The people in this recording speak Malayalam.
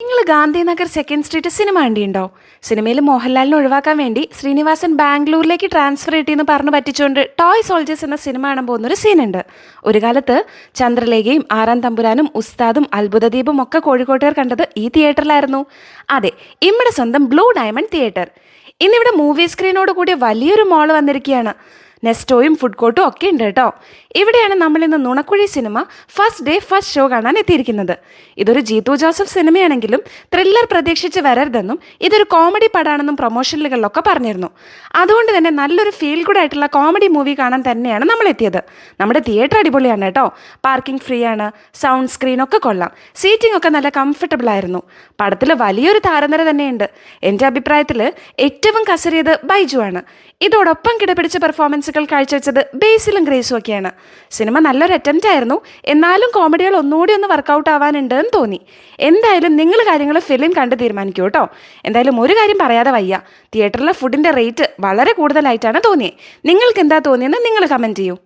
നിങ്ങൾ ഗാന്ധിനഗർ സെക്കൻഡ് സ്ട്രീറ്റ് സിനിമ കണ്ടിട്ടുണ്ടോ? സിനിമയിൽ മോഹൻലാലിനെ ഒഴിവാക്കാൻ വേണ്ടി ശ്രീനിവാസൻ ബാംഗ്ലൂരിലേക്ക് ട്രാൻസ്ഫർ കിട്ടിയെന്ന് പറഞ്ഞു പറ്റിച്ചുകൊണ്ട് ടോയ് സോൾജേഴ്സ് എന്ന സിനിമ കാണാൻ പോകുന്നൊരു സീനുണ്ട്. ഒരു കാലത്ത് ചന്ദ്രലേഖയും ആറാം തമ്പുരാനും ഉസ്താദും അത്ഭുതദീപും ഒക്കെ കോഴിക്കോട്ടുകാർ കണ്ടത് ഈ തിയേറ്ററിലായിരുന്നു. അതെ, നമ്മുടെ സ്വന്തം ബ്ലൂ ഡയമണ്ട് തിയേറ്റർ. ഇന്നിവിടെ മൂവി സ്ക്രീനോട് കൂടിയ വലിയൊരു മോള് വന്നിരിക്കുകയാണ്. നെസ്റ്റോയും ഫുഡ് കോർട്ടും ഒക്കെ ഉണ്ട് കേട്ടോ. ഇവിടെയാണ് നമ്മളിന്ന് Nunakuzhi cinema first day first show കാണാൻ എത്തിയിരിക്കുന്നത്. ഇതൊരു ജീത്തു ജോസഫ് സിനിമയാണെങ്കിലും ത്രില്ലർ പ്രതീക്ഷിച്ച് വരരുതെന്നും ഇതൊരു കോമഡി പടാണെന്നും പ്രൊമോഷനുകളിലൊക്കെ പറഞ്ഞിരുന്നു. അതുകൊണ്ട് തന്നെ നല്ലൊരു ഫീൽ ഗുഡ് ആയിട്ടുള്ള കോമഡി മൂവി കാണാൻ തന്നെയാണ് നമ്മൾ എത്തിയത്. നമ്മുടെ തിയേറ്റർ അടിപൊളിയാണ് കേട്ടോ. പാർക്കിംഗ് ഫ്രീ ആണ്, സൗണ്ട് സ്ക്രീനൊക്കെ കൊള്ളാം, സീറ്റിംഗ് ഒക്കെ നല്ല കംഫർട്ടബിൾ ആയിരുന്നു. പടത്തിൽ വലിയൊരു താരനിര തന്നെയുണ്ട്. എൻ്റെ അഭിപ്രായത്തിൽ ഏറ്റവും കസറിയത് ബൈജു ആണ്. ഇതോടൊപ്പം കിടപിടിച്ച പെർഫോമൻസുകൾ കാഴ്ചവെച്ചത് ബേസിലും ഗ്രേസും ഒക്കെയാണ്. സിനിമ നല്ലൊരു അറ്റംപ്റ്റ് ആയിരുന്നു, എന്നാലും കോമഡികൾ ഒന്നുകൂടി ഒന്ന് വർക്കൗട്ട് ആവാനുണ്ട് എന്ന് തോന്നി. എന്തായാലും നിങ്ങൾ കാര്യങ്ങൾ ഫിലിം കണ്ട് തീരുമാനിക്കൂ കേട്ടോ. എന്തായാലും ഒരു കാര്യം പറയാതെ വയ്യ, തിയേറ്ററിലെ ഫുഡിൻ്റെ റേറ്റ് വളരെ കൂടുതലായിട്ടാണ് തോന്നിയത്. നിങ്ങൾക്ക് എന്താ തോന്നിയെന്ന് നിങ്ങൾ കമൻറ്റ് ചെയ്യൂ.